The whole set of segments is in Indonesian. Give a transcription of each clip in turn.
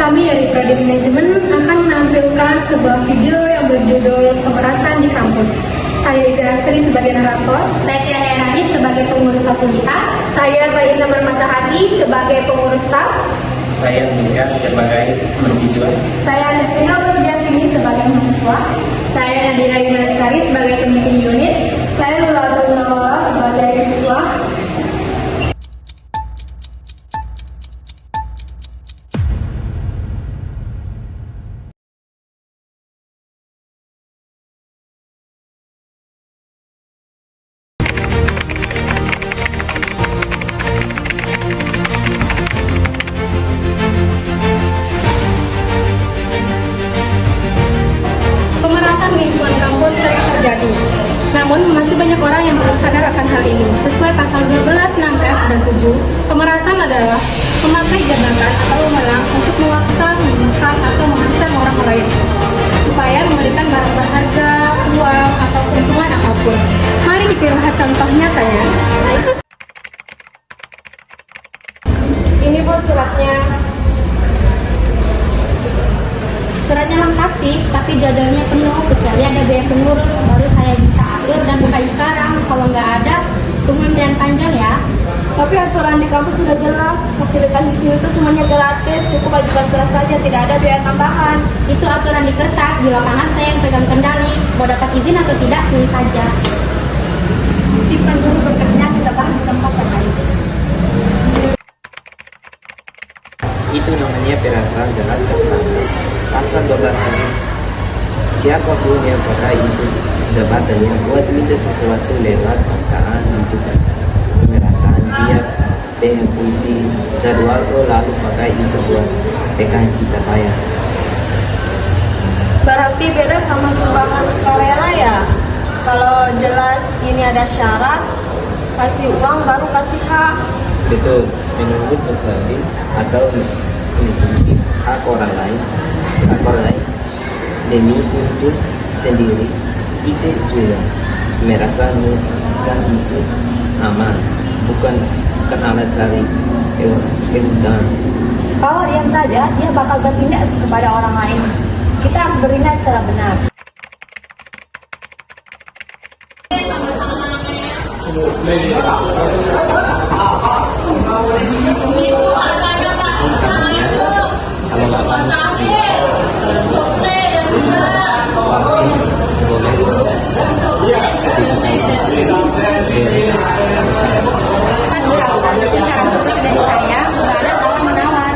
Kami dari Prodi Manajemen akan menampilkan sebuah video yang berjudul Pemerasan di Kampus. Saya Izra Astri sebagai narator. Saya Tiara Radit sebagai pengurus fasilitas. Saya Baina Marmatahati sebagai pengurus staf. Saya Mika sebagai mahasiswa. Saya Septina Berjatini sebagai mahasiswa. Saya Nadira Yunastari sebagai pemimpin unit. Saya Lulatul Nawala sebagai siswa. Pemerasan di lingkungan kampus sering terjadi. Namun, masih banyak orang yang belum sadar akan hal ini. Sesuai pasal 12, 6F, dan 7, pemerasan adalah memakai jabatan atau wewenang untuk memaksa, menekan, atau mengancam orang lain supaya memberikan barang berharga, uang, atau keuntungan apapun. Mari kita lihat contoh nyata ya. Ini Bu suratnya. Suratnya lengkap sih, tapi jadwalnya penuh, kecuali ada biaya pengurus, baru saya bisa atur dan buka sekarang. Kalau nggak ada, tunggu antrian panjang ya. Tapi aturan di kampus sudah jelas, fasilitas di sini itu semuanya gratis, cukup ajukan surat saja, tidak ada biaya tambahan. Itu aturan di kertas, di lapangan saya yang pegang kendali. Mau dapat izin atau tidak, pilih saja. Simpan dulu berkasnya, kita bahas di tempat yang lain. Itu namanya perasaan jelas dan terang. Pasal 12 ini, siapapun yang pakai itu jabatannya buat minta sesuatu lewat paksaan itu perasaan dia dengan puisi jadwal lalu pakai itu buat tekan kita bayar. Berarti beda sama sumbangan sukarela ya? Kalau jelas ini ada syarat, kasih uang baru kasih hak. Betul, menurut Muslim atau mengikuti hak orang lain demi untuk sendiri itu juga merasa itu aman, bukan alat cari keuntungan. Kalau diam saja, dia bakal bertindak kepada orang lain. Kita harus bertindak secara benar. Kalau Kan sekali, secara publik dari saya, nggak ada tawar-menawar.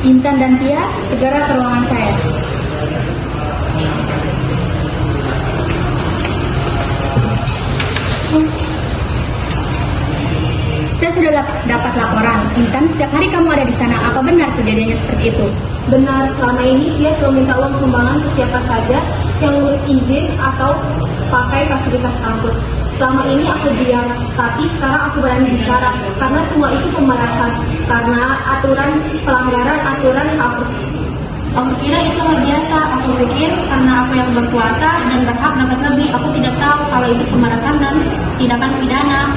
Intan dan Tia, segera ke ruangan saya. Saya sudah dapat laporan. Intan, setiap hari kamu ada di sana. Apa benar kejadiannya seperti itu? Benar, selama ini dia selalu minta uang sumbangan ke siapa saja yang ngurus izin atau pakai fasilitas kampus. Selama ini aku diam, tapi sekarang aku berani bicara karena semua itu pemerasan, karena pelanggaran aturan kampus. Aku kira itu hal biasa. Aku pikir karena aku yang berkuasa dan berhak dapat lebih, aku tidak tahu kalau itu pemerasan dan tindakan pidana.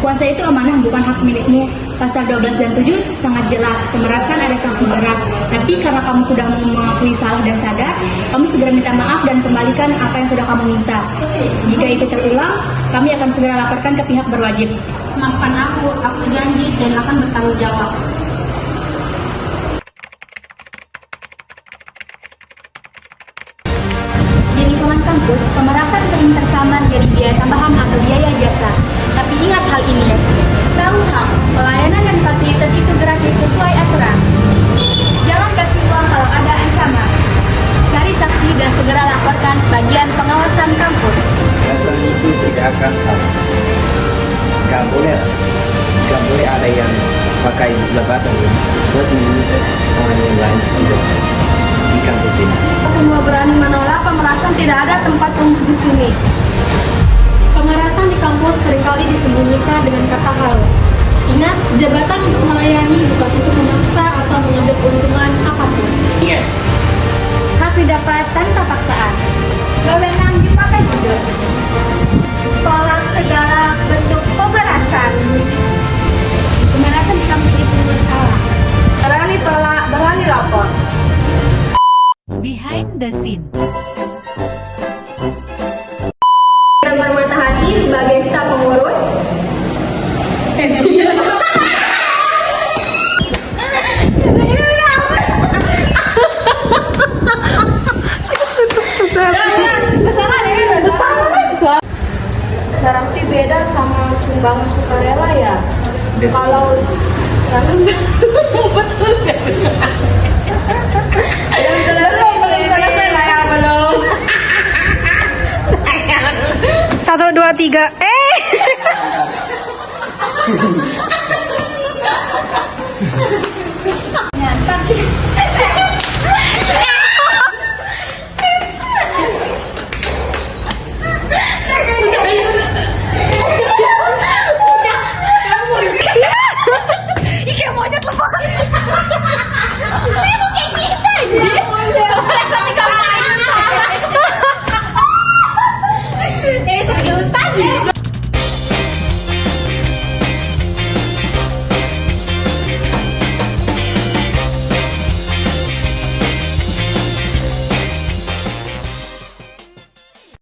Kuasa itu amanah, bukan hak milikmu. Pasal 12 dan 7 sangat jelas, pemerasan ada sanksi berat. Tapi karena kamu sudah mengakui salah dan sadar, kamu segera minta maaf dan kembalikan apa yang sudah kamu minta. Jika itu terulang, kami akan segera laporkan ke pihak berwajib. Maafkan aku janji dan akan bertanggung jawab. Di lingkungan kampus, pemerasan sering tersamar jadi biaya tambahan atau biaya jasa. Tapi ingat hal ini ya, tahu hak, pelayanan dan fasilitas itu gratis sesuai aturan. Jangan kasih uang kalau ada ancaman. Cari saksi dan segera laporkan bagian pengawasan kampus. perasaan itu tidak akan salah. Gak boleh ada yang pakai jabatan buat meminta orang yang lain untuk di kampus ini. Semua berani menolak pemerasan, tidak ada tempat untuk di sini. Pemerasan di kampus seringkali disembunyikan dengan kata halus. Ingat, jabatan untuk melayani bukan untuk memaksa atau mengambil keuntungan apapun. Ingat, Hak tapi dapat tanpa paksaan. Wewenang dipakai juga. Tolak segala bentuk pemerasan. Pemerasan di kampus itu salah. Berani tolak, berani lapor. Behind the scene. Gambar Matahari sebagai staf pengurus. Berarti beda sama sumbangan sukarela ya. Betul. Kalau betul ya. Belum selesai lah ya, belum. 1, 2, 3.